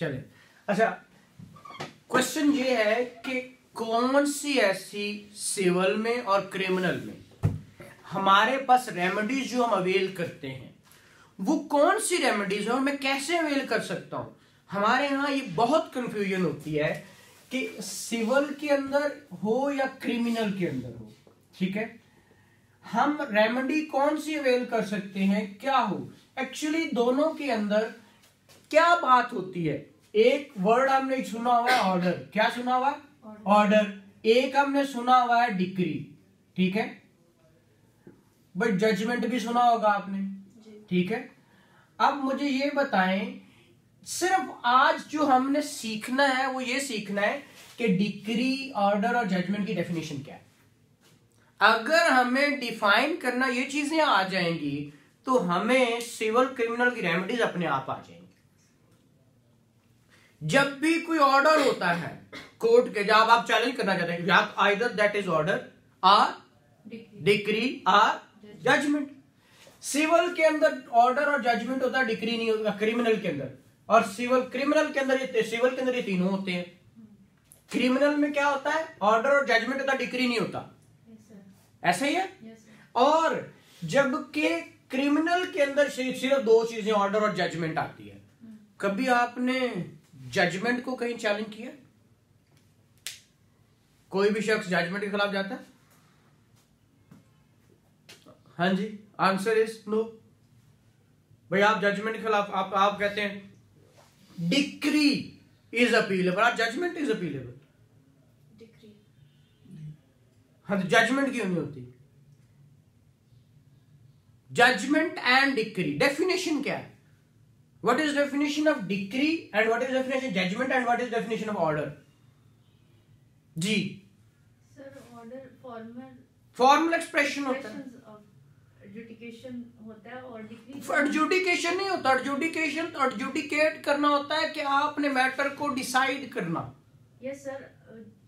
चले। अच्छा, क्वेश्चन ये है कि कौन सी ऐसी सिविल में और क्रिमिनल में हमारे पास रेमेडीज जो हम अवेल करते हैं वो कौन सी रेमेडीज है और मैं कैसे अवेल कर सकता हूं। हमारे यहाँ ये बहुत कंफ्यूजन होती है कि सिविल के अंदर हो या क्रिमिनल के अंदर हो, ठीक है, हम रेमेडी कौन सी अवेल कर सकते हैं, क्या हो। एक्चुअली दोनों के अंदर क्या बात होती है, एक वर्ड हमने सुना हुआ है ऑर्डर, क्या सुना हुआ है ऑर्डर, एक हमने सुना हुआ है डिक्री, ठीक है, बट जजमेंट भी सुना होगा आपने, ठीक है। अब मुझे ये बताएं, सिर्फ आज जो हमने सीखना है वो ये सीखना है कि डिक्री, ऑर्डर और जजमेंट की डेफिनेशन क्या है। अगर हमें डिफाइन करना ये चीजें आ जाएंगी तो हमें सिविल क्रिमिनल की रेमेडीज अपने आप आ जाएंगी। जब भी कोई ऑर्डर होता है कोर्ट के, जब आप चैलेंज करना चाहते हैं, either that is order or decree or judgement. Civil के अंदर ऑर्डर और जजमेंट होता है, डिक्री नहीं होता क्रिमिनल के अंदर, और सिविल क्रिमिनल के अंदर सिविल के अंदर ये तीनों होते हैं। क्रिमिनल में क्या होता है, ऑर्डर और जजमेंट होता है, डिक्री नहीं होता, ऐसा ही है। और जबकि क्रिमिनल के अंदर सिर्फ दो चीजें ऑर्डर और जजमेंट आती है। कभी आपने जजमेंट को कहीं चैलेंज किया? कोई भी शख्स जजमेंट के खिलाफ जाता है? हाँ जी, आंसर इज नो। भाई आप जजमेंट के खिलाफ आप कहते हैं डिक्री इज अपीलेबल, आप जजमेंट इज अपीलेबल। हाँ, तो जजमेंट क्यों नहीं होती? जजमेंट एंड डिक्री डेफिनेशन क्या है? What is definition of decree and what is definition judgement and what is definition of order? जी सर, ऑर्डर फॉर्मल एक्सप्रेशन होता है, एडजुडिकेशन होता है, और डिक्री एडजुडिकेशन नहीं होता। एडजुडिकेशन तो एडजुडिकेट करना होता है कि आपने मैटर को डिसाइड करना। यस सर,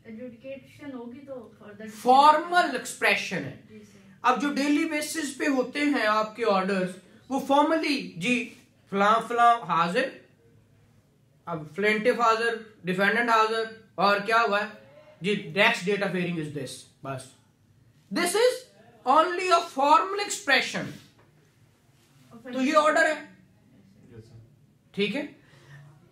एडजुडिकेशन होगी तो फर्दर फॉर्मल एक्सप्रेशन है। अब जो डेली बेसिस पे होते हैं आपके ऑर्डर्स, वो फॉर्मली जी फलां फलां हाजिर, अब प्लेंटिफ हाजिर, डिफेंडेंट हाजिर, और क्या हुआ है जी, next date of hearing is this, बस। This is only a formal expression, तो ये ऑर्डर है, ठीक है।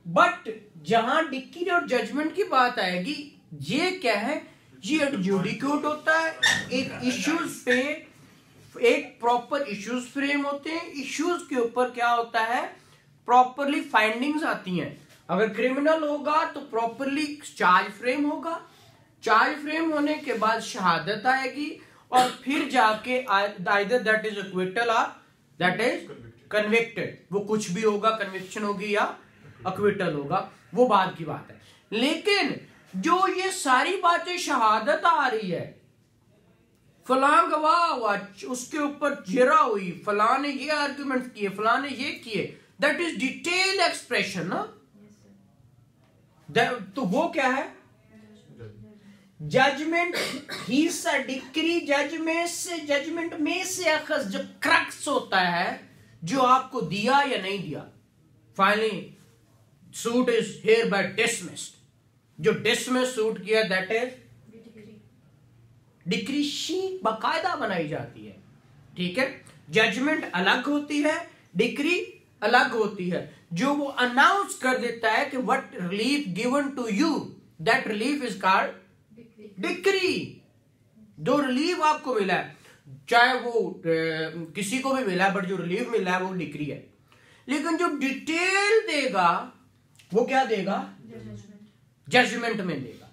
बट जहां डिक्री और जजमेंट की बात आएगी, ये क्या है, ये एडजुडिकेट होता है, एक इश्यूज पे एक प्रॉपर इश्यूज फ्रेम होते हैं, इश्यूज के ऊपर क्या होता है, प्रॉपरली फाइंडिंग्स आती हैं। अगर क्रिमिनल होगा तो प्रॉपरली चार्ज फ्रेम होगा, चार्ज फ्रेम होने के बाद शहादत आएगी, और फिर जाके आइदर दैट इज एक्विटल और दैट इज कन्विक्टेड। वो कुछ भी होगा, कन्विक्शन होगी या एक्विटल होगा, वो बाद की बात है। लेकिन जो ये सारी बातें शहादत आ रही है, फलां गवाह हुआ, उसके ऊपर जिरा हुई, फलां ने ये आर्ग्यूमेंट किए, फलां ने ये किए, दैट इज डिटेल एक्सप्रेशन ना। तो वो क्या है, जजमेंट हिस्सा डिक्री जजमेंट में से अखज जो क्रक्स होता है, जो आपको दिया या नहीं दिया, finally suit is here bye dismissed, जो डिसमिस सूट किया दैट इज डिक्री शीट बाकायदा बनाई जाती है, ठीक है। जजमेंट अलग होती है, डिक्री अलग होती है, जो वो अनाउंस कर देता है कि what relief given to you, that relief is called decree. जो रिलीफ आपको मिला है, चाहे वो किसी को भी मिला है, बट जो रिलीफ मिला है वो डिक्री है। लेकिन जो डिटेल देगा वो क्या देगा, जजमेंट में देगा।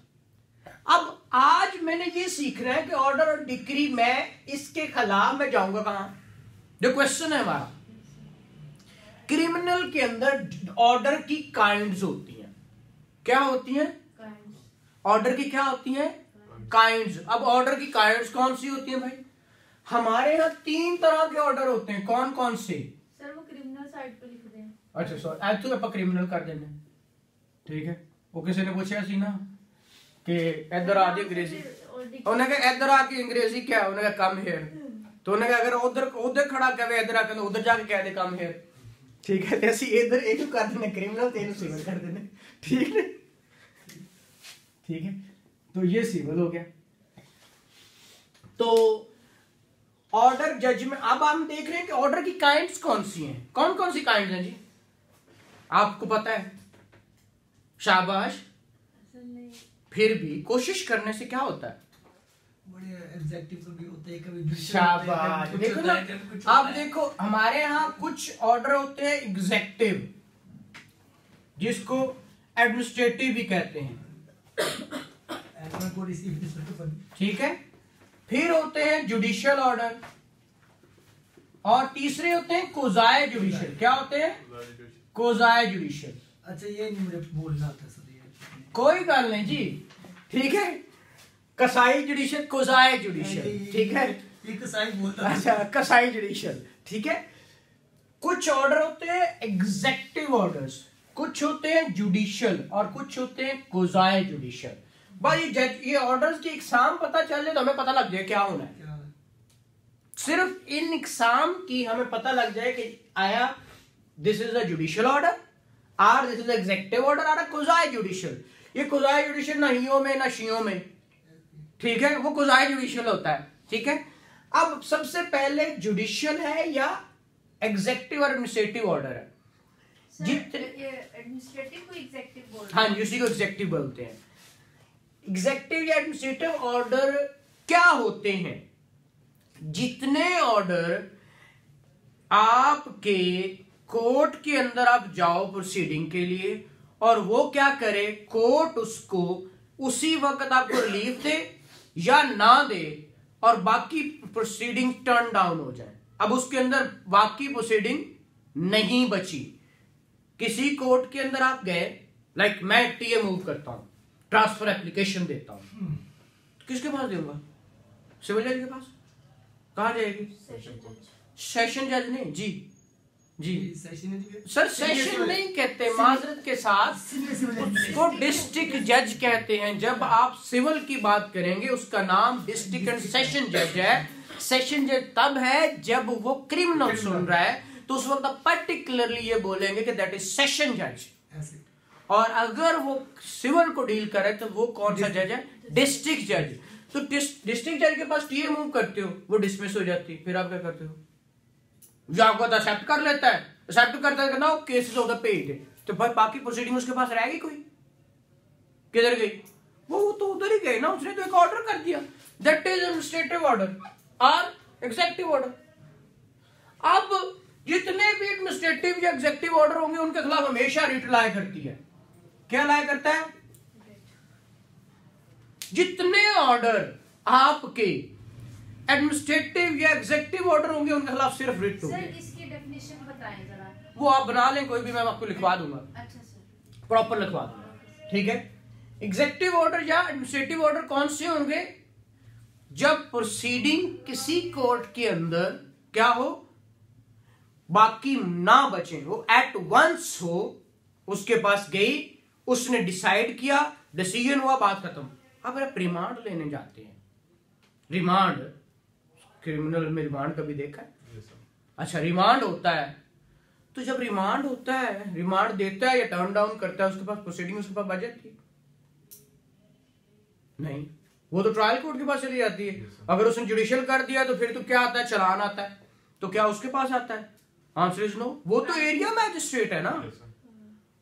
अब आज मैंने ये सीखना है कि ऑर्डर और डिक्री, मैं इसके खिलाफ मैं जाऊंगा कहां, जो क्वेश्चन है हमारा। क्रिमिनल के अंदर ऑर्डर की काइंड्स होती हैं, क्या होती हैं, ऑर्डर की क्या होती हैं, काइंड्स। अब ऑर्डर की काइंड्स कौन सी होती हैं भाई, हमारे यहाँ 3 तरह के ऑर्डर होते हैं। कौन कौन से? सर वो क्रिमिनल साइड पे लिख दें। अच्छा सॉरी, आज तो आप क्रिमिनल कर देने, ठीक है। वो किसी ने पूछा सी ना कि इधर आ जाए अंग्रेजी, उन्होंने कहा इधर आके अंग्रेजी क्या, उन्होंने कहा कम हेयर, तो उन्होंने कहा अगर उधर खड़ा कहे इधर आके, उधर जाके कह दे कम हेयर, ठीक है, जैसे इधर एक कर देना क्रिमिनल, तेन सिविल कर देना, ठीक है, ठीक है। तो ये सिविल हो गया। तो ऑर्डर जजमेंट, अब हम देख रहे हैं कि ऑर्डर की काइंड्स कौन सी हैं, कौन कौन सी काइंड्स हैं जी, आपको पता है? शाबाश। फिर भी कोशिश करने से क्या होता है? शाबाश। देखो ना, आप देखो हमारे यहाँ कुछ ऑर्डर होते हैं एग्जेक्टिव, जिसको एडमिनिस्ट्रेटिव भी कहते हैं, ठीक है। फिर होते हैं जुडिशियल ऑर्डर, और तीसरे होते हैं कोजाए जुडिशियल। क्या होते हैं? कोजाए जुडिशियल। अच्छा, ये नहीं मुझे बोलना था सर, कोई गल नहीं जी, ठीक है। कसाई जुडिशियल, कोजाए जुडिशियल, ठीक है। ये कसाई बोलता, अच्छा, कसाई जुडिशियल, ठीक है। कुछ ऑर्डर होते हैं एग्जेक्टिव ऑर्डर्स, कुछ होते हैं जुडिशियल, और कुछ होते हैं कोजाए जुडिशियल। भाई जज, ये ऑर्डर्स की एग्जाम पता चल जाए तो हमें पता लग जाए क्या होना है। सिर्फ इन एग्जाम की हमें पता लग जाए कि आया this is a judicial order, or this is executive order, or quasi judicial. ये कोजाए जुडिशियल ना हियों में ना शियों में, ठीक है, वो कोजाए जुडिशियल होता है, ठीक है। अब सबसे पहले जुडिशियल है या एग्जेक्टिव और एडमिनिस्ट्रेटिव ऑर्डर है? एडमिनिस्ट्रेटिव को एग्जेक्टिव बोलते हैं। हाँ जी, उसी को एग्जेक्टिव बोलते हैं। एग्जेक्टिव या एडमिनिस्ट्रेटिव ऑर्डर क्या होते हैं? जितने ऑर्डर आपके कोर्ट के अंदर आप जाओ प्रोसीडिंग के लिए, और वो क्या करे, कोर्ट उसको उसी वक्त आपको रिलीफ दे या ना दे, और बाकी प्रोसीडिंग टर्न डाउन हो जाए। अब उसके अंदर बाकी प्रोसीडिंग नहीं बची। किसी कोर्ट के अंदर आप गए, लाइक मैं टीए मूव करता हूं, ट्रांसफर एप्लीकेशन देता हूं, किसके पास दूंगा? सिविल जज के पास। कहां जाएगी? सेशन जज ने जी, जी सर, सेशन नहीं कहते, माजरत के साथ उसको डिस्ट्रिक्ट जज कहते हैं। जब आप सिविल की बात करेंगे उसका नाम डिस्ट्रिक्ट एंड सेशन जज है। सेशन जज तब है जब वो क्रिमिनल सुन रहा है, तो उस वक्त आप पर्टिकुलरली ये बोलेंगे कि दैट इज सेशन जज। और अगर वो सिविल को डील करे तो वो कौन सा जज है? डिस्ट्रिक्ट जज। तो डिस्ट्रिक्ट जज के पास टीए मूव करते हो, वो डिसमिस हो जाती है, फिर आप क्या करते हो? जो आपको एक्सेप्ट कर लेता है, एक्सेप्ट करता है ना, केसेस ऑफ द पेड, तो भाई बाकी प्रोसीडिंग उसके पास रहेगी कोई? किधर गई वो? तो उधर ही गई ना, उसने तो एक ऑर्डर कर दिया, दैट इज एडमिनिस्ट्रेटिव ऑर्डर और एग्जेक्टिव ऑर्डर। अब जितने भी एडमिनिस्ट्रेटिव या एग्जेक्टिव ऑर्डर होंगे उनके खिलाफ हमेशा रिट लाया करती है। क्या लाया करता है? जितने ऑर्डर आपके एडमिनिस्ट्रेटिव या एग्जेक्टिव ऑर्डर होंगे उनके खिलाफ सिर्फ रिट होगी। सर इसकी डेफिनेशन बताएं जरा। वो आप बना लें कोई भी, मैं आपको लिखवा दूंगा। अच्छा सर, प्रॉपर लिखवा दूंगा, ठीक है। एग्जेक्टिव ऑर्डर या एडमिनिस्ट्रेटिव ऑर्डर कौन से होंगे? जब प्रोसीडिंग किसी कोर्ट के अंदर क्या हो, बाकी ना बचे, वो एट वंस हो, उसके पास गई, उसने डिसाइड किया, डिसीजन हुआ, बात खत्म। अब आप रिमांड लेने जाते हैं, रिमांड, क्रिमिनल में रिमांड कभी देखा है? अच्छा, रिमांड होता है, तो जब रिमांड होता है, रिमांड देता है या टर्न डाउन करता है, उसके पास प्रोसीडिंग, उसके पास बजट थी नहीं, वो तो ट्रायल कोर्ट के पास चली जाती है। अगर उसने जुडिशियल कर दिया तो फिर तो क्या आता है? चलान आता है, तो क्या उसके पास आता है? Answer is no. वो तो एरिया मैजिस्ट्रेट है ना,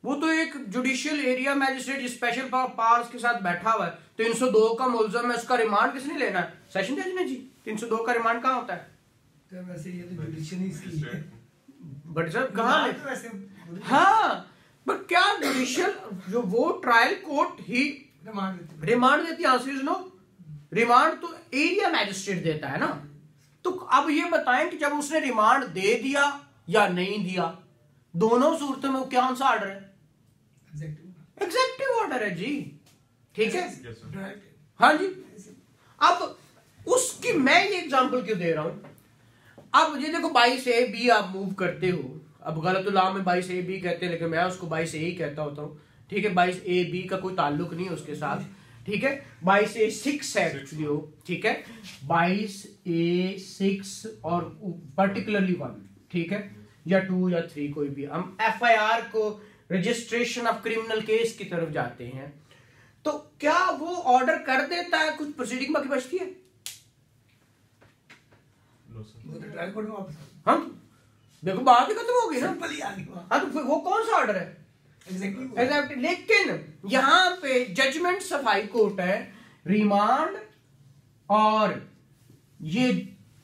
वो तो एक judicial area magistrate special powers के साथ बैठा हुआ है। 302 का मुलजम है, उसका रिमांड किसने लेना है? सेशन जज ने जी। 302 का रिमांड कहाँ होता है? तो वैसे ये तो जुडिशियल ही इसकी है, बट सर कहाँ तो वैसे हाँ, बट क्या जुडिशियल जो वो ट्रायल कोर्ट ही रिमांड देती है? Answer is no. रिमांड तो एरिया मैजिस्ट्रेट देता है ना। तो अब ये बताएं कि जब उसने रिमांड दे दिया या नहीं दिया, दोनों सूरतों में क्या सा ऑर्डर है? एग्जेक्टिव ऑर्डर है जी, ठीक है। हाँ जी। अब उसकी मैं ये एग्जांपल क्यों दे रहा हूं? अब ये देखो 22A-B आप मूव करते हो, अब गलतुल्लाह में 22A-B कहते हैं, लेकिन मैं उसको 22A ही कहता होता हूँ, ठीक है। 22A-B का कोई ताल्लुक नहीं है उसके साथ, ठीक है। 22A-6 है एक्चुअली हो, ठीक है। 22A-6 और पर्टिकुलरली 1, ठीक है। या 2 या 3 कोई भी, हम FIR को रजिस्ट्रेशन ऑफ क्रिमिनल केस की तरफ जाते हैं, तो क्या वो ऑर्डर कर देता है, कुछ प्रोसीडिंग बाकी बचती है? वो तो ट्रायल कोर्ट में वापस हाँ देखो बात ही खत्म हो गई ना। सिंपल ही आ गया। हाँ तो वो कौन सा ऑर्डर है? एग्जैक्टली। लेकिन यहाँ पे जजमेंट ऑफ हाई कोर्ट है, रिमांड और ये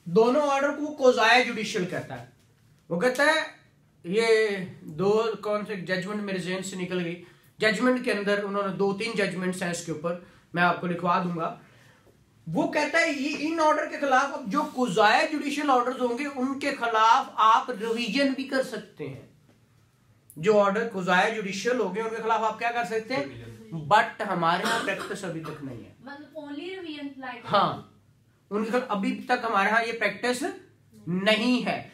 दोनों ऑर्डर को कोजाया जुडिशियल कहता है। वो कहता है ये दो कौन से जजमेंट मेरे जहन से निकल गई, जजमेंट के अंदर उन्होंने 2-3 जजमेंट्स हैं इसके ऊपर, मैं आपको लिखवा दूंगा। वो कहता है ये इन ऑर्डर के खिलाफ अब जो कोजाया जुडिशियल ऑर्डर्स होंगे उनके खिलाफ आप रिवीजन भी कर सकते हैं। जो ऑर्डर कोजाया जुडिशियल हो गए उनके खिलाफ आप क्या कर सकते हैं, बट हमारे यहाँ प्रैक्टिस अभी तक नहीं है। मतलब ओनली रिवीजन अप्लाई। हाँ उनके खिलाफ अभी तक हमारे यहाँ ये प्रैक्टिस नहीं है।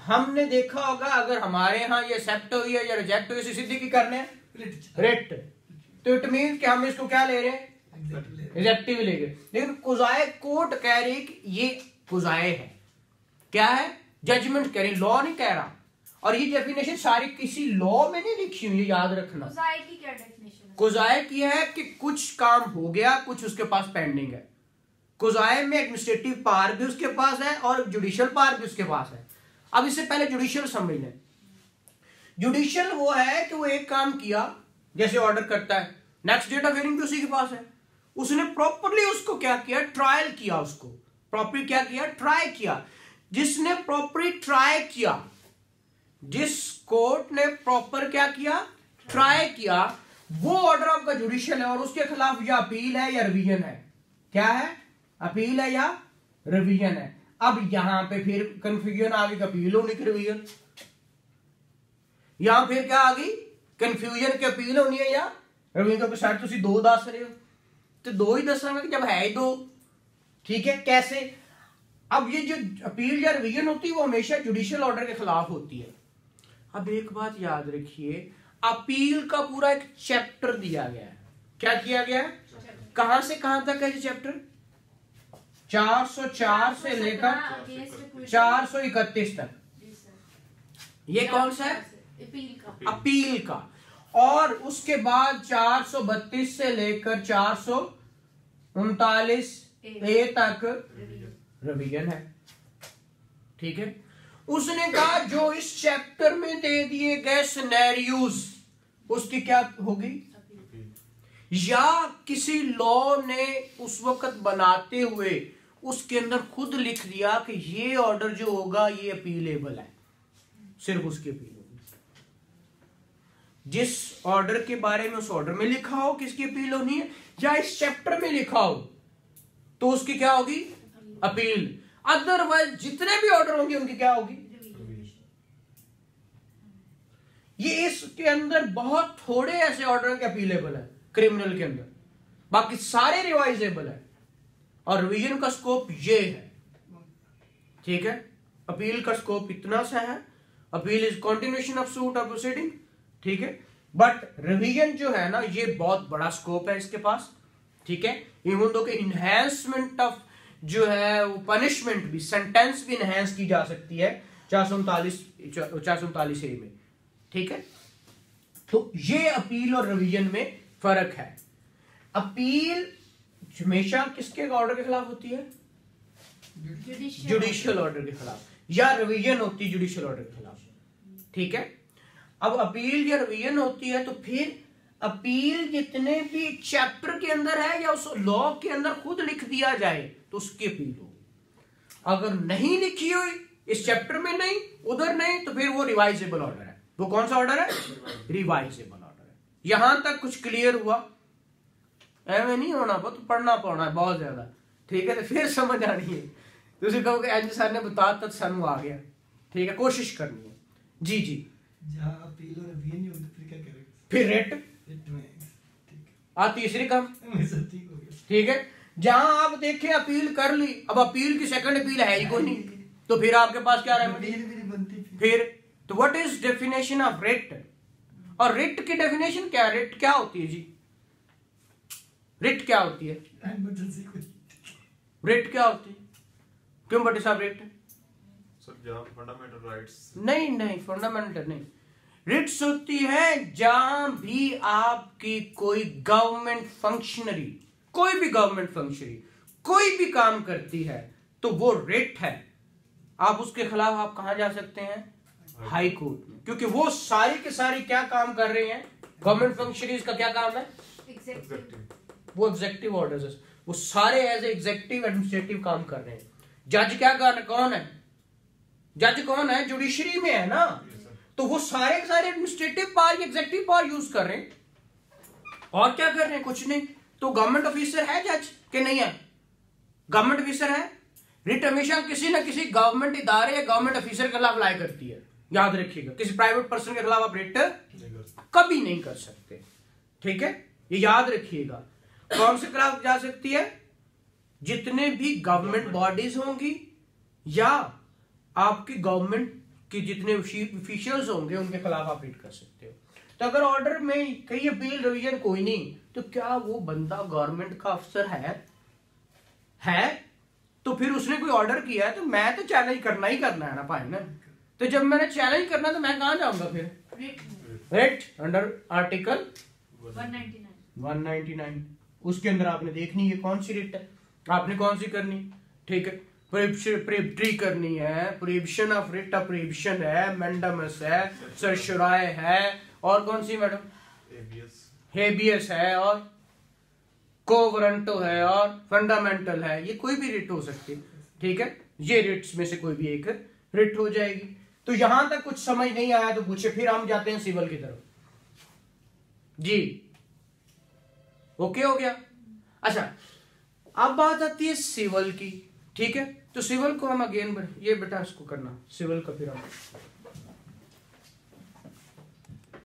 हमने देखा होगा अगर हमारे यहाँ ये एक्सेप्ट हुई है या रिजेक्ट हुई है, सीधी की करने रिट, तो इट मीन कि हम इसको क्या ले रहे हैं, रिजेक्टिव ले गए। लेकिन कुजाए कोर्ट कह रही कि ये कुजाए है, क्या है, जजमेंट कह रही, लॉ नहीं कह रहा। और ये डेफिनेशन सारी किसी लॉ में नहीं लिखी हुई है, याद रखना। कुजाए की क्या डेफिनेशन है? कुजाए की है कि कुछ काम हो गया, कुछ उसके पास पेंडिंग है। कुजाए में एडमिनिस्ट्रेटिव पावर भी उसके पास है और जुडिशियल पावर भी उसके पास है। अब इससे पहले जुडिशियल समझ लें। जुडिशियल वो है कि वो एक काम किया, जैसे ऑर्डर करता है, नेक्स्ट डेट ऑफ हियरिंग भी उसी के पास है। उसने प्रॉपरली उसको क्या किया, ट्रायल किया, उसको प्रॉपरली क्या किया, ट्राई किया। जिसने प्रॉपरली ट्राई किया, जिस कोर्ट ने प्रॉपर क्या किया, ट्राई किया, वो ऑर्डर आपका जुडिशियल है और उसके खिलाफ या अपील है या रिवीजन है। क्या है, अपील है या रिवीजन है। अब यहां पे फिर कंफ्यूजन आ गई, अपील होनी कि रिवीजन। यहां फिर क्या आ गई, कंफ्यूजन की अपील होनी है या रिवीजन। तो शायद तुम दो दस रहे हो, तो दो ही दसांगा जब है ही दो, ठीक है। कैसे, अब ये जो अपील या रिवीजन होती है वो हमेशा जुडिशियल ऑर्डर के खिलाफ होती है। अब एक बात याद रखिए, अपील का पूरा एक चैप्टर दिया गया है। क्या किया गया है, कहां से कहां तक है ये चैप्टर, 404 से लेकर 431 तक। ये कौन सा है, अपील का। और उसके बाद 432 से लेकर 439 ए तक रिवीजन है, ठीक है। उसने कहा जो इस चैप्टर में दे दिए गए सिनेरियोज उसकी क्या होगी, या किसी लॉ ने उस वक्त बनाते हुए उसके अंदर खुद लिख दिया कि ये ऑर्डर जो होगा ये अपीलेबल है, सिर्फ उसकी अपील होगी। जिस ऑर्डर के बारे में उस ऑर्डर में लिखा हो किसकी अपील होनी है, या इस चैप्टर में लिखा हो तो उसकी क्या होगी, अपील। अदरवाइज जितने भी ऑर्डर होंगे उनकी क्या होगी, ये इसके अंदर बहुत थोड़े ऐसे ऑर्डर के अपीलेबल है क्रिमिनल के अंदर, बाकी सारे रिवाइजेबल है। और रिवीजन का स्कोप ये है, ठीक है। अपील का स्कोप इतना सा है, appeal is continuation of suit और प्रोसीडिंग, ठीक है। बट रिवीजन जो है ना ये बहुत बड़ा स्कोप है इसके पास, ठीक है। इवन दो के इनहेंसमेंट ऑफ जो है वो पनिशमेंट भी, सेंटेंस भी इनहेंस की जा सकती है 439 ए में, ठीक है। तो ये अपील और रिवीजन में फर्क है। अपील हमेशा किसके ऑर्डर के खिलाफ होती है, जुडिशियल ऑर्डर के खिलाफ, या रिवीजन होती है जुडिशियल ऑर्डर के खिलाफ, ठीक है। अब अपील या रिवीजन होती है तो फिर अपील जितने भी चैप्टर के अंदर है या उस लॉ के अंदर खुद लिख दिया जाए तो उसकी अपील हो। अगर नहीं लिखी हुई, इस चैप्टर में नहीं, उधर नहीं, तो फिर वो रिवाइजेबल ऑर्डर है। वो कौन सा ऑर्डर है, रिवाइजेबल ऑर्डर है। यहां तक कुछ क्लियर हुआ, ऐਵੇਂ नहीं होना, तो पढ़ना पड़ना है बहुत ज्यादा, ठीक है। तो फिर समझ आनी है, तुम कहोगे एंज सर ने बता तक सानू आ गया, ठीक है। कोशिश करनी है, जी जी। जहां अपील और रिवीजन नहीं होती फिर क्या करेंगे, फिर रेट में, ठीक है। आ तीसरी काम, ठीक हो गया, ठीक है। जहां आप देखें अपील कर ली, अब अपील की सेकंड अपील है ही कोई नहीं, तो फिर आपके पास क्या रेमेडी बनती फिर। तो what is definition of writ, और रिट की डेफिनेशन क्या, रिट क्या होती है जी, रिट क्या होती है, रिट क्या होती है, क्यों बटे साहब रिट, सर जहाँ फंडामेंटल राइट्स नहीं फंडामेंटल नहीं, रिट्स होती है जहां भी आपकी कोई गवर्नमेंट फंक्शनरी, कोई भी गवर्नमेंट फंक्शनरी कोई भी काम करती है तो वो रिट है। आप उसके खिलाफ आप कहां जा सकते हैं? हाई कोर्ट में, क्योंकि वो सारी के सारी क्या काम कर रहे हैं? गवर्नमेंट फंक्शनरीज का क्या काम है? वो एग्जेक्टिव ऑर्डर्स है, वो सारे एज एग्जेक्टिव एडमिनिस्ट्रेटिव काम कर रहे हैं। जज क्या कौन है? जज कौन है? जुडिशरी में है ना, तो वो सारे के सारे administrative power executive power use कर रहे हैं। और क्या कर रहे हैं? कुछ नहीं। तो गवर्नमेंट ऑफिसर है जज के नहीं है? गवर्नमेंट ऑफिसर है। रिट हमेशा किसी ना किसी गवर्नमेंट इदारे या गवर्नमेंट ऑफिसर के खिलाफ अप्लाई करती है, याद रखिएगा। किसी प्राइवेट पर्सन के खिलाफ आप रिट कभी नहीं कर सकते, ठीक है, ये याद रखिएगा। कौन से खिलाफ जा सकती है? जितने भी गवर्नमेंट बॉडीज होंगी या आपकी गवर्नमेंट के जितने ऑफिशियल्स होंगे उनके खिलाफ आप रिट कर सकते हो। तो अगर ऑर्डर में कहीं अपील रिवीजन कोई नहीं, तो क्या वो बंदा गवर्नमेंट का अफसर है? तो फिर उसने कोई ऑर्डर किया है तो मैं तो चैलेंज करना ही करना है ना भाई ना। तो जब मैंने चैलेंज करना तो मैं कहां जाऊंगा फिर? Writ under article 199। उसके अंदर आपने देखनी है कौन सी रिट है, आपने कौन सी करनी, ठीक है। प्रिप्ट्री करनी है, prohibition of writ of prohibition है, मैंडामस है, सर्शराय है, और कौन सी मैडम? हेबियस है, और कोवरंटो है, और फंडामेंटल है। ये कोई भी रिट हो सकती है, ठीक है। ये रिट्स में से कोई भी एक रिट हो जाएगी। तो यहां तक कुछ समझ नहीं आया तो पूछे, फिर हम जाते हैं सिविल की तरफ जी। ओके हो गया। अच्छा, अब बात आती है सिविल की, ठीक है। तो सिविल को हम अगेन ये बेटा इसको करना सिविल का, फिर हम